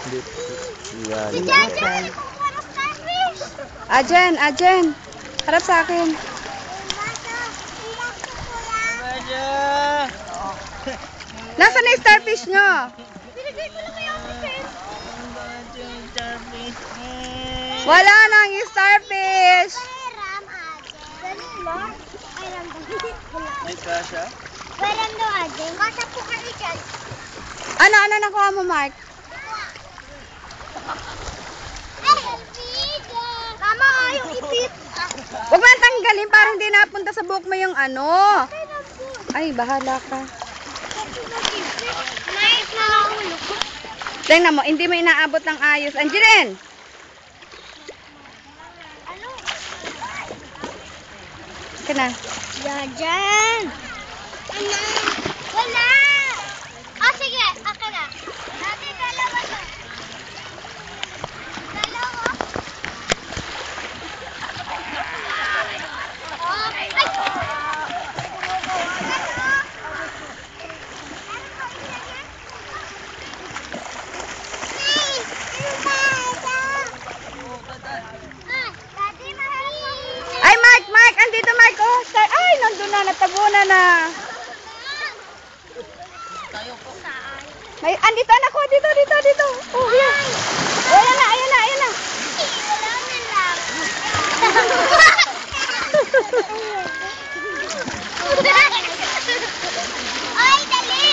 Yan. Ajen, Ajen. Harap sa akin. Nasaan na yung starfish nyo? Wala nang starfish. May kasha? Ano nakuha mo, Mark? Mama, yung ipit. Huwag mo nang tanggalin para hindi napunta sa buhok mo yung ano. Ay, bahala ka. Nice na nahulog. Tingnan mo, hindi mo inaabot ng ayos. Angeline! Ano? Ika na. Yajan. Ano? Wala. Ah, sige. Aka na. Dati dalawa to. Dalawa. Oh, ay. Ay, Mark! Andito, Mark! Oh, ay, nandun na. Natabunan na. May, andito, anak ko. Dito. Oh, yan. Oh, ayan na. Ay, dali!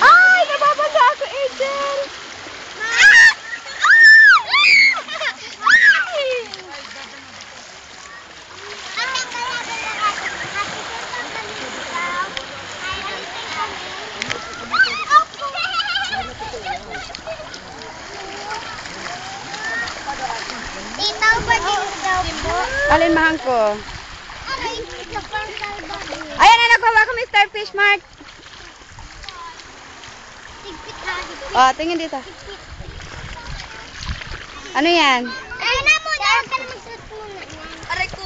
Ay, nababasa ako, Angel. Itaw ba din daw po? Alin mahang ko? Ay, Ayan na, nakuha ko may starfish, Mark. tigpit na. Oh, tingin dito. Ano yan? Ay, na mo, dahil ka na magsuot muna. Aray ko.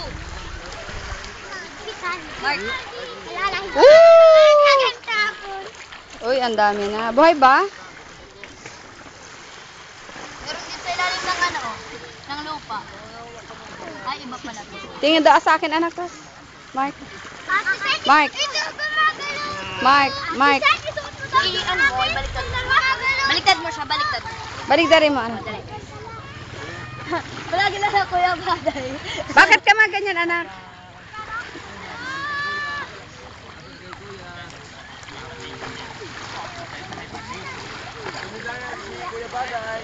Mark. Wala lang. Woo! Kagang tapon. Uy, ang dami na. Buhay ba? Meron din sa ilalim ng ano, ng lupa. Ay, iba pala to. Tingin daw sa akin, anak ko. Mark. Mark. Ito, gumagalaw. Mark. Ano, baliktad. Baliktad mo siya, baliktad. Baligtarin mo, anak. Palagi lang ako yung baday. Bakit ka ganyan, anak? Kuya Bagay.